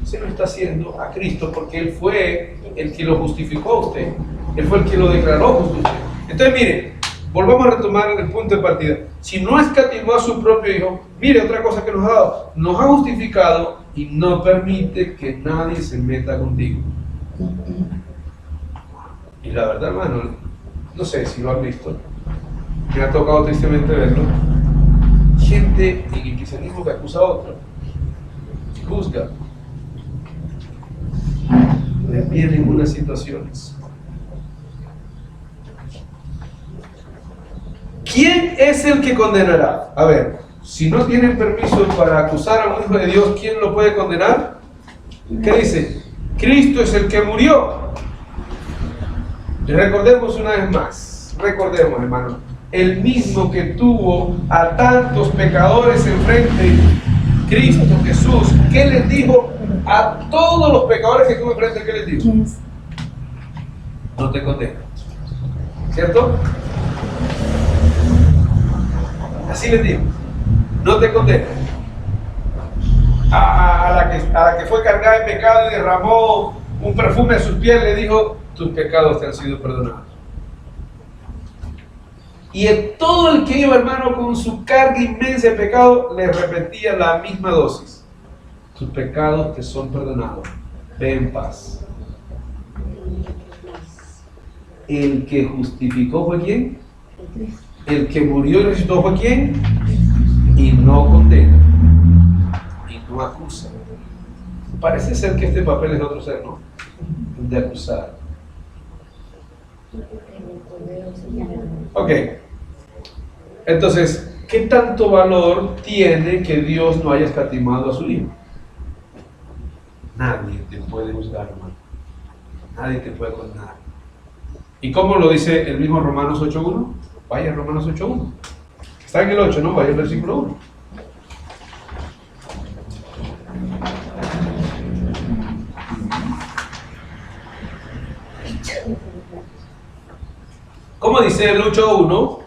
Speaker 1: se lo está haciendo a Cristo, porque Él fue el que lo justificó a usted. Él fue el que lo declaró justo a usted. Entonces mire, volvamos a retomar el punto de partida. Si no escatimó a su propio Hijo, mire otra cosa que nos ha dado. Nos ha justificado y no permite que nadie se meta contigo. Y la verdad, hermano, no sé si lo han visto. Me ha tocado tristemente verlo. Gente en el cristianismo que acusa a otro, juzga, le vienen unas situaciones. ¿Quién es el que condenará? A ver, si no tienen permiso para acusar a un hijo de Dios, ¿quién lo puede condenar? ¿Qué dice? Cristo es el que murió. Y recordemos una vez más, recordemos, hermano, el mismo que tuvo a tantos pecadores enfrente, Cristo Jesús, ¿qué les dijo a todos los pecadores que tuvo enfrente? ¿Qué les dijo? No te condeno, ¿cierto? Así les dijo, no te condeno. A la que fue cargada de pecado y derramó un perfume a sus pies, le dijo, tus pecados te han sido perdonados. Y en todo el que iba, hermano, con su carga inmensa de pecado, le repetía la misma dosis. Tus pecados te son perdonados. Ve en paz. El que justificó fue ¿quién? El que murió y resucitó fue ¿quién? Y no condena. Y no acusa. Parece ser que este papel es de otro ser, ¿no? De acusar. Ok. Entonces, ¿qué tanto valor tiene que Dios no haya escatimado a su hijo? Nadie te puede juzgar, hermano. Nadie te puede condenar. ¿Y cómo lo dice el mismo Romanos 8.1? Vaya a Romanos 8.1. Está en el 8, ¿no? Vaya al versículo 1. ¿Cómo dice el 8.1?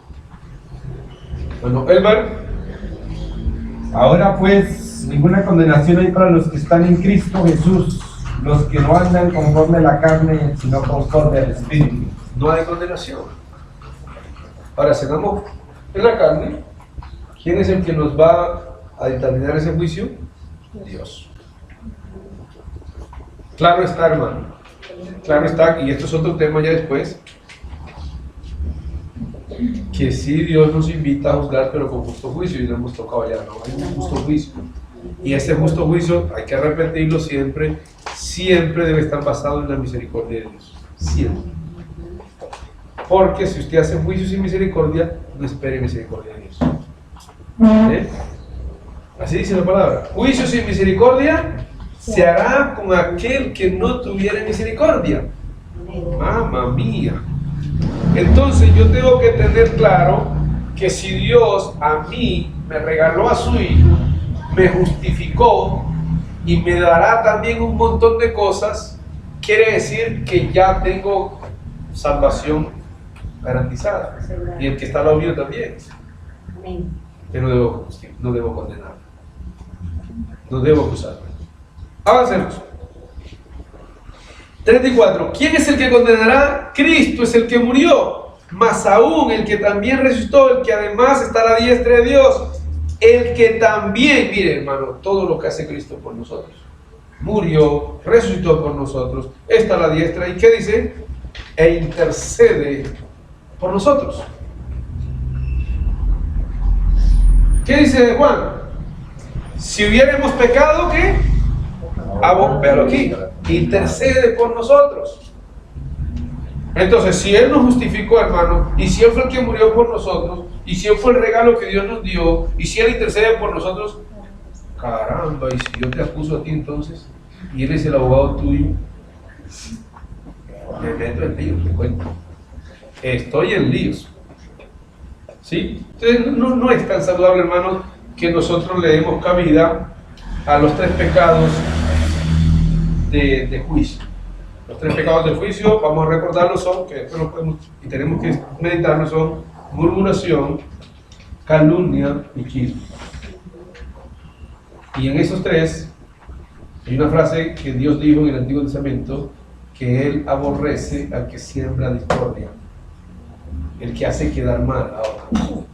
Speaker 1: Bueno, Elmer.
Speaker 3: Ahora pues, ninguna condenación hay para los que están en Cristo Jesús, los que no andan conforme a la carne, sino conforme al Espíritu.
Speaker 1: No hay condenación. Ahora, si andamos en la carne, ¿quién es el que nos va a determinar ese juicio? Dios. Claro está, hermano. Claro está, y esto es otro tema ya después, que sí Dios nos invita a juzgar, pero con justo juicio, y lo hemos tocado ya, ¿no? Hay un justo juicio. Y ese justo juicio, hay que repetirlo siempre, siempre debe estar basado en la misericordia de Dios. Siempre. Porque si usted hace juicio sin misericordia, no espere misericordia de Dios. ¿Eh? Así dice la palabra. Juicio sin misericordia se hará con aquel que no tuviera misericordia. Mamma mía. Entonces yo tengo que tener claro que si Dios a mí me regaló a su hijo, me justificó y me dará también un montón de cosas, quiere decir que ya tengo salvación garantizada. Y el que está al lado mío también. Que no debo condenar. No debo acusar. Avancemos. 34. ¿Quién es el que condenará? Cristo es el que murió, más aún el que también resucitó, el que además está a la diestra de Dios, el que también, mire hermano, todo lo que hace Cristo por nosotros. Murió, resucitó por nosotros, está a la diestra, ¿y qué dice? E intercede por nosotros. ¿Qué dice Juan? Si hubiéramos pecado, ¿qué? Véalo aquí. Intercede por nosotros. Entonces, si Él nos justificó, hermano, y si Él fue el que murió por nosotros, y si Él fue el regalo que Dios nos dio, y si Él intercede por nosotros, caramba, y si yo te acuso a ti entonces, y Él es el abogado tuyo, me meto en líos, te cuento. Estoy en líos. ¿Sí? Entonces, no es tan saludable, hermano, que nosotros le demos cabida a los tres pecados de juicio. Los tres pecados del juicio, vamos a recordarlos, son, que después lo podemos y tenemos que meditarlos, son murmuración, calumnia y chisme. Y en esos tres, hay una frase que Dios dijo en el Antiguo Testamento, que Él aborrece al que siembra discordia, el que hace quedar mal a otros.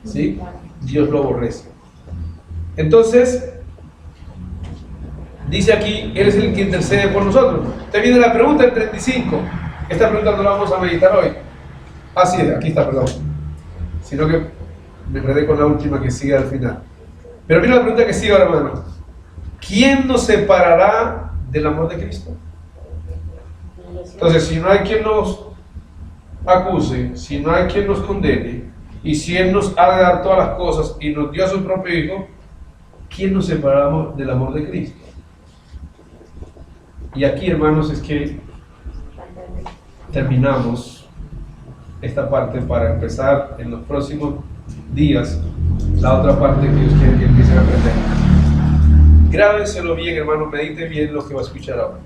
Speaker 1: ¿Sí? Dios lo aborrece. Entonces, dice aquí, Él es el que intercede por nosotros. Te viene la pregunta del 35. Esta pregunta no la vamos a meditar hoy. Ah, sí, aquí está, perdón. Sino que me enredé con la última que sigue al final. Pero mira la pregunta que sigue ahora, hermano. ¿Quién nos separará del amor de Cristo? Entonces, si no hay quien nos acuse, si no hay quien nos condene, y si Él nos ha de dar todas las cosas y nos dio a su propio Hijo, ¿quién nos separará del amor de Cristo? Y aquí, hermanos, es que terminamos esta parte para empezar en los próximos días la otra parte que Dios quiere que empiecen a aprender. Grábenselo bien, hermanos, mediten bien lo que va a escuchar ahora.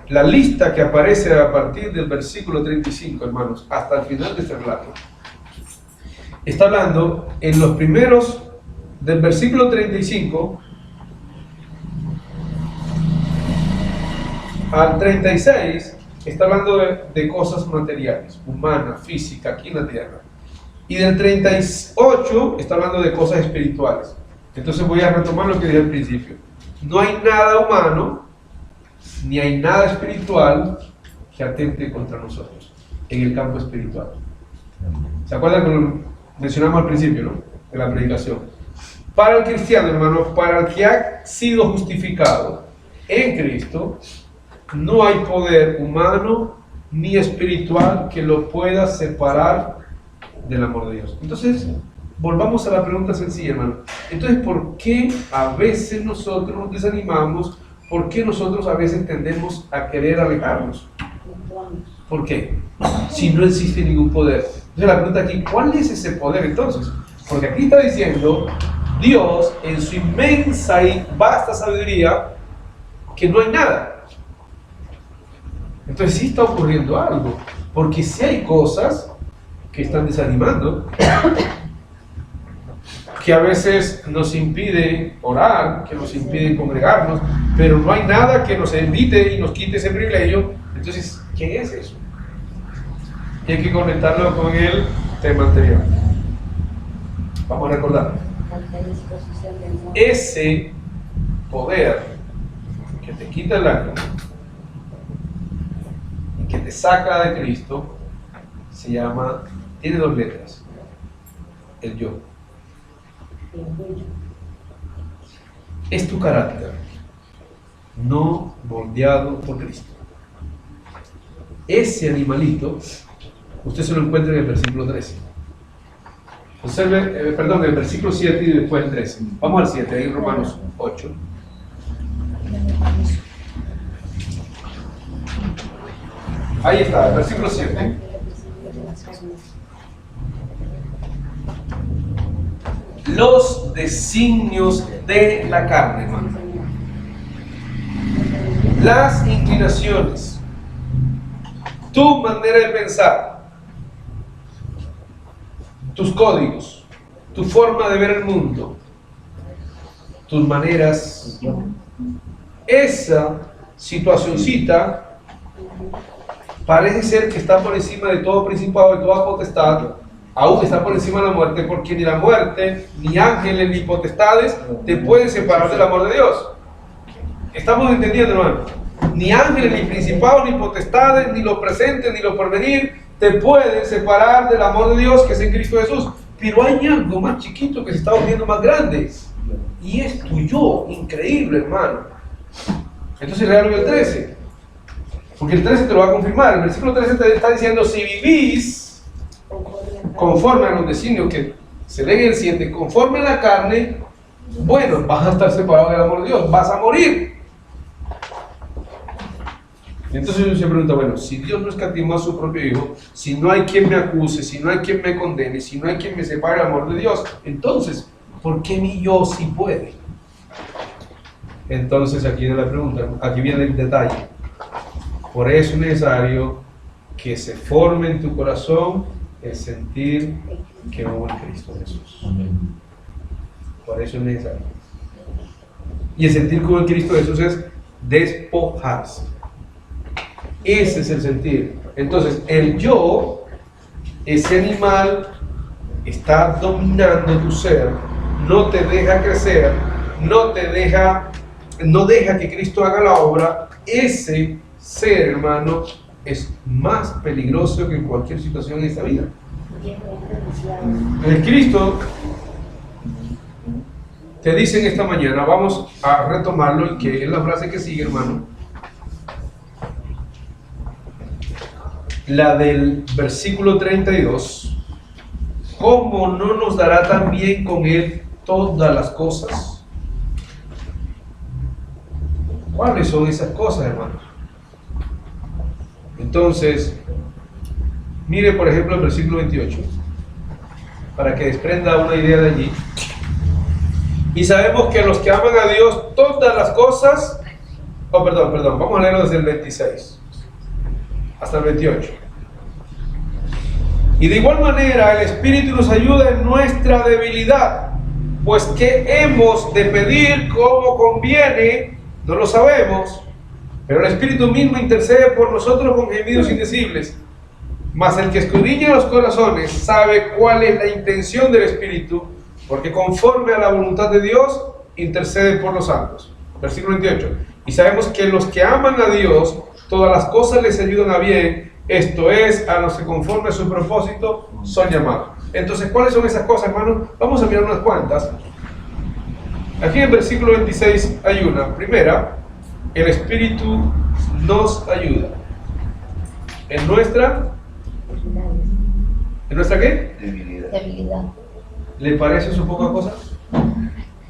Speaker 1: La lista que aparece a partir del versículo 35, hermanos, hasta el final de este relato, está hablando en los primeros del versículo 35 al 36, está hablando de cosas materiales, humanas, físicas, aquí en la tierra. Y del 38 está hablando de cosas espirituales. Entonces voy a retomar lo que dije al principio. No hay nada humano, ni hay nada espiritual que atente contra nosotros en el campo espiritual. ¿Se acuerdan que lo mencionamos al principio, no? De la predicación. Para el cristiano, hermano, para el que ha sido justificado en Cristo, no hay poder humano ni espiritual que lo pueda separar del amor de Dios. Entonces, volvamos a la pregunta sencilla, hermano. Entonces, ¿por qué a veces nosotros nos desanimamos? ¿Por qué nosotros a veces tendemos a querer alejarnos? ¿Por qué? Si no existe ningún poder. Entonces la pregunta aquí, ¿cuál es ese poder entonces? Porque aquí está diciendo Dios en su inmensa y vasta sabiduría que no hay nada. Entonces sí está ocurriendo algo. Porque si hay cosas que están desanimando, que a veces nos impiden orar, que nos impiden congregarnos, pero no hay nada que nos invite y nos quite ese privilegio. Entonces, ¿qué es eso? Y hay que conectarlo con el tema anterior. Vamos a recordar. Ese poder que te quita el lágrima y que te saca de Cristo se llama, tiene dos letras, el yo. Es tu carácter no moldeado por Cristo. Ese animalito usted se lo encuentra en el versículo 13. Observe, en el versículo 7 y después el 13. Vamos al 7, ahí en Romanos 8. Ahí está, el versículo 7. Los designios de la carne, hermano. Las inclinaciones, tu manera de pensar, tus códigos, tu forma de ver el mundo, tus maneras, esa situacioncita parece ser que está por encima de todo principado y toda potestad, aún está por encima de la muerte, porque ni la muerte, ni ángeles, ni potestades te pueden separar del amor de Dios. ¿Estamos entendiendo, hermano? Ni ángeles, ni principados, ni potestades, ni lo presente, ni lo porvenir te pueden separar del amor de Dios que es en Cristo Jesús. Pero hay algo más chiquito que se está volviendo más grande, y es tu yo. Increíble, hermano. Entonces léalo el 13, porque el 13 te lo va a confirmar. El versículo 13 te está diciendo: si vivís conforme a los designios que se leen en el 7, conforme a la carne, bueno, vas a estar separado del amor de Dios, vas a morir. Entonces uno se pregunta, bueno, si Dios no escatimó a su propio Hijo, si no hay quien me acuse, si no hay quien me condene, si no hay quien me separe del amor de Dios, entonces, ¿por qué mi yo sí puede? Entonces aquí viene la pregunta, aquí viene el detalle. Por eso es necesario que se forme en tu corazón el sentir que hubo en Cristo Jesús. Por eso es necesario. Y el sentir que hubo en Cristo Jesús es despojarse. Ese es el sentir. Entonces, el yo, ese animal, está dominando tu ser, no te deja crecer, no deja que Cristo haga la obra. Ese ser, hermano, es más peligroso que en cualquier situación en esta vida. El Cristo te dice en esta mañana, vamos a retomarlo, y que es la frase que sigue, hermano. La del versículo 32, ¿cómo no nos dará también con Él todas las cosas? ¿Cuáles son esas cosas, hermanos? Entonces, mire por ejemplo el versículo 28, para que desprenda una idea de allí. Y sabemos que los que aman a Dios, todas las cosas... Oh, perdón, vamos a leerlo desde el 26 hasta el 28. Y de igual manera el Espíritu nos ayuda en nuestra debilidad, pues que hemos de pedir como conviene, no lo sabemos, pero el Espíritu mismo intercede por nosotros con gemidos indecibles. Mas el que escudriña los corazones sabe cuál es la intención del Espíritu, porque conforme a la voluntad de Dios intercede por los santos. Versículo 28. Y sabemos que los que aman a Dios, todas las cosas les ayudan a bien, esto es, a los que conforme a su propósito son llamados. Entonces, ¿cuáles son esas cosas, hermanos? Vamos a mirar unas cuantas. Aquí en el versículo 26 hay una. Primera, el Espíritu nos ayuda. ¿En nuestra qué?
Speaker 4: Debilidad.
Speaker 1: ¿Le parece su poca cosa?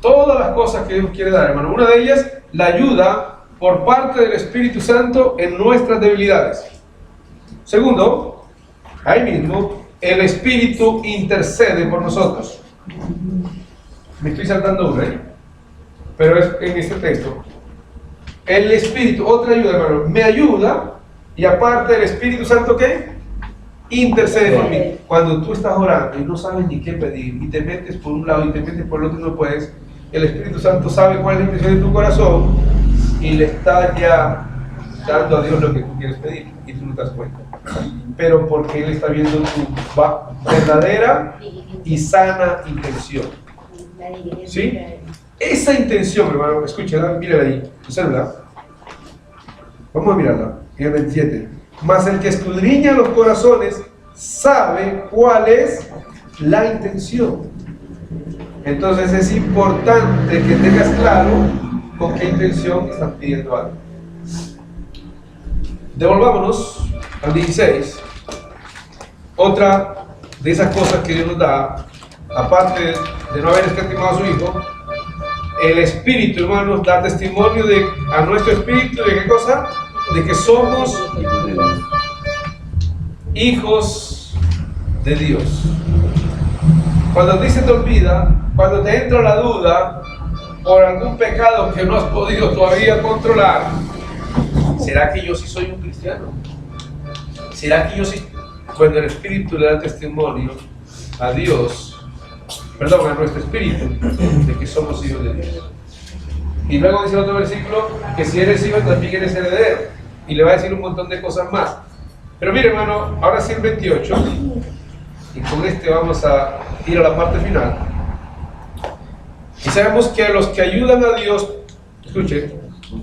Speaker 1: Todas las cosas que Dios quiere dar, hermano. Una de ellas, la ayuda por parte del Espíritu Santo en nuestras debilidades. Segundo, ahí mismo, el Espíritu intercede por nosotros. Me estoy saltando una, pero es en este texto. El Espíritu, otra ayuda, hermano, me ayuda, y aparte el Espíritu Santo, ¿qué? Intercede por mí. Cuando tú estás orando y no sabes ni qué pedir, y te metes por un lado y te metes por el otro y no puedes, el Espíritu Santo sabe cuál es la intención de tu corazón y le está ya dando a Dios lo que tú quieres pedir y tú no te das cuenta. Pero porque Él está viendo tu verdadera y sana intención. ¿Sí? Esa intención, hermano, escúchala, mírala ahí, tu celular. Vamos a mirarla, en el 27. Mas el que escudriña los corazones sabe cuál es la intención. Entonces es importante que tengas claro con qué intención estás pidiendo algo. Devolvámonos al 16. Otra de esas cosas que Dios nos da, aparte de no haber escatimado a su Hijo, el Espíritu, hermanos, da testimonio a nuestro espíritu de qué cosa, de que somos hijos de Dios. Cuando a ti se te olvida, cuando te entra la duda por algún pecado que no has podido todavía controlar, ¿será que yo sí soy un cristiano? ¿Será que yo sí? Cuando el Espíritu le da testimonio a Dios, perdón, a nuestro espíritu, de que somos hijos de Dios. Y luego dice el otro versículo que si eres hijo también eres heredero. Y le va a decir un montón de cosas más. Pero mire, hermano, ahora sí el 28. Y con este vamos a ir a la parte final. Y sabemos que a los que ayudan a Dios, escuchen,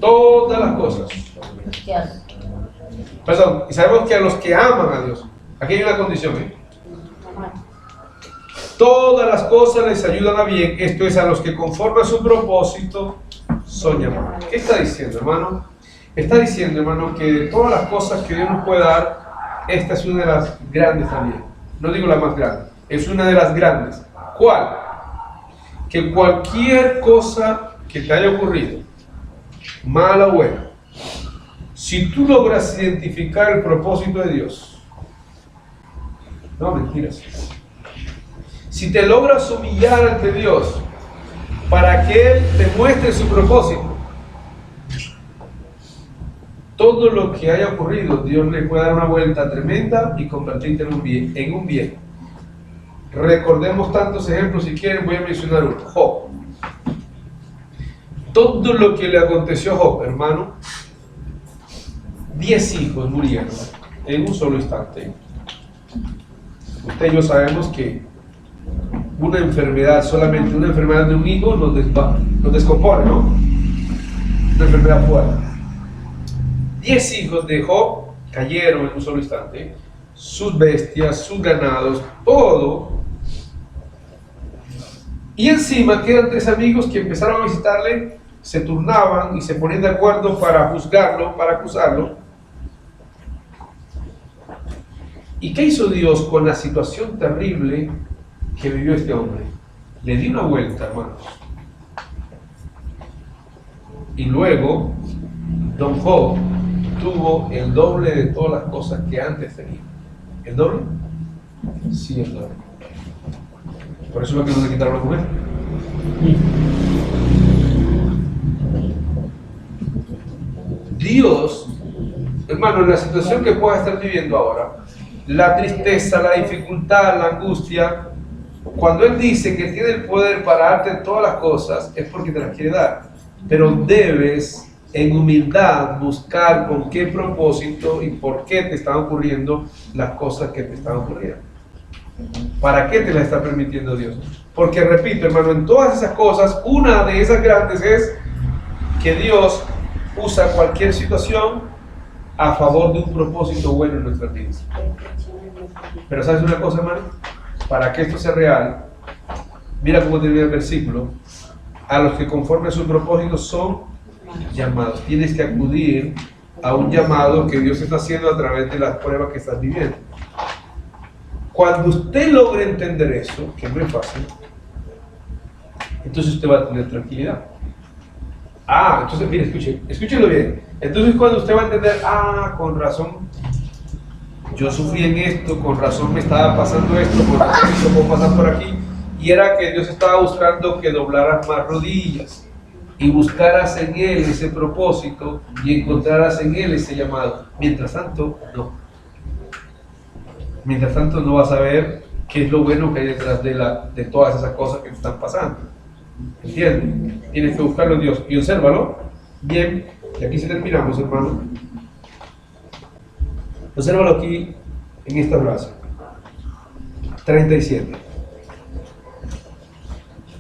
Speaker 1: todas las cosas. Perdón, y sabemos que a los que aman a Dios, aquí hay una condición, todas las cosas les ayudan a bien, esto es, a los que conforme a su propósito son llamados. ¿Qué está diciendo, hermano? Está diciendo, hermano, que de todas las cosas que Dios nos puede dar, esta es una de las grandes también. No digo la más grande, es una de las grandes. ¿Cuál? Que cualquier cosa que te haya ocurrido, mala o buena, si tú logras identificar el propósito de Dios, no mentiras, si te logras humillar ante Dios para que Él te muestre su propósito, todo lo que haya ocurrido, Dios le puede dar una vuelta tremenda y convertirte en un bien. Recordemos tantos ejemplos, si quieren voy a mencionar uno. Job. Todo lo que le aconteció a Job, hermano, 10 hijos murieron en un solo instante. Usted y yo sabemos que una enfermedad, solamente una enfermedad de un hijo nos descompone, ¿no? Una enfermedad fuerte. 10 hijos de Job cayeron en un solo instante. Sus bestias, sus ganados, todo. Y encima quedan 3 amigos que empezaron a visitarle, se turnaban y se ponían de acuerdo para juzgarlo, para acusarlo. ¿Y qué hizo Dios con la situación terrible que vivió este hombre. Le dio una vuelta, hermanos. Y luego, Don Job tuvo el doble de todas las cosas que antes tenía. ¿El doble? Sí, el doble. Por eso es que no le quitaron la mujer. Dios, hermano, en la situación que puedas estar viviendo ahora, la tristeza, la dificultad, la angustia, cuando Él dice que tiene el poder para darte todas las cosas, es porque te las quiere dar. Pero debes, en humildad, buscar con qué propósito y por qué te están ocurriendo las cosas que te están ocurriendo. ¿Para qué te las está permitiendo Dios? Porque, repito, hermano, en todas esas cosas, una de esas grandes es que Dios usa cualquier situación a favor de un propósito bueno en nuestras vidas. Pero ¿sabes una cosa, hermano? Para que esto sea real, mira cómo termina el versículo: a los que conforme a su propósito son llamados. Tienes que acudir a un llamado que Dios está haciendo a través de las pruebas que estás viviendo. Cuando usted logre entender eso, que no es fácil, entonces usted va a tener tranquilidad. Entonces, mire, escúchelo bien. Entonces cuando usted va a entender, con razón, yo sufrí en esto, con razón me estaba pasando esto, con razón me tocó pasar por aquí, y era que Dios estaba buscando que doblaras más rodillas y buscaras en Él ese propósito y encontraras en Él ese llamado. Mientras tanto, no. Mientras tanto no vas a ver qué es lo bueno que hay detrás de todas esas cosas que te están pasando. ¿Entiendes? Tienes que buscarlo en Dios. Y obsérvalo bien. Y aquí se terminamos, hermano. Obsérvalo aquí en esta frase. 37.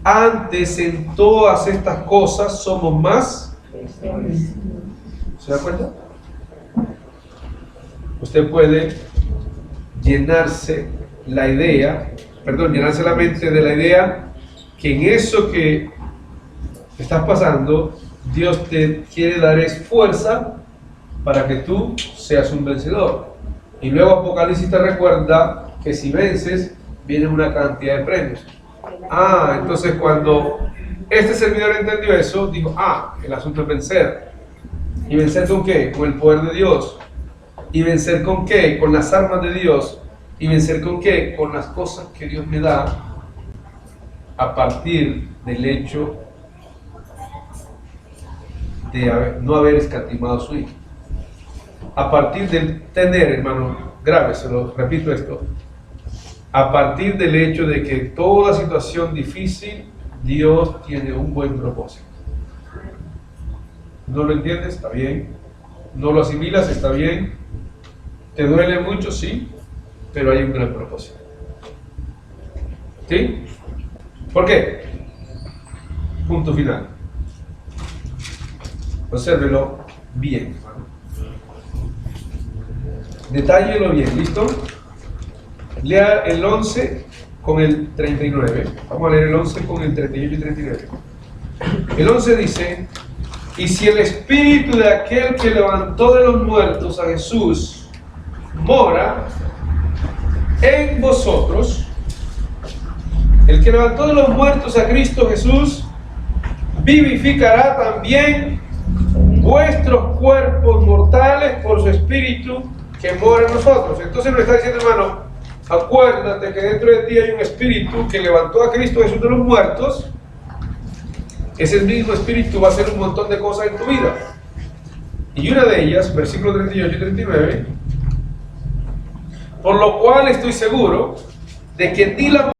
Speaker 1: Antes en todas estas cosas somos más. ¿Se da cuenta? Usted puede llenarse la mente de la idea que en eso que estás pasando, Dios te quiere dar es fuerza para que tú seas un vencedor. Y luego Apocalipsis te recuerda que si vences, viene una cantidad de premios. Entonces cuando este servidor entendió eso, dijo, el asunto es vencer. ¿Y vencer con qué? Con el poder de Dios. ¿Y vencer con qué? Con las armas de Dios. ¿Y vencer con qué? Con las cosas que Dios me da a partir del hecho de no haber escatimado a su hijo. A partir del tener, hermano, grábeselo, repito esto, a partir del hecho de que toda situación difícil, Dios tiene un buen propósito. ¿No lo entiendes? Está bien. ¿No lo asimilas? Está bien. ¿Te duele mucho? Sí, pero hay un gran propósito. ¿Sí? ¿Por qué? Punto final. Obsérvelo bien, hermano. Detállelo bien, ¿listo? Lea el 11 con el 39. Vamos a leer el 11 con el 38 y 39. El 11 dice: y si el espíritu de aquel que levantó de los muertos a Jesús mora en vosotros, el que levantó de los muertos a Cristo Jesús vivificará también vuestros cuerpos mortales por su espíritu que mora en nosotros. Entonces nos está diciendo, hermano, acuérdate que dentro de ti hay un espíritu que levantó a Cristo Jesús de los muertos. Ese mismo espíritu va a hacer un montón de cosas en tu vida. Y una de ellas, versículos 38 y 39, por lo cual estoy seguro de que ni la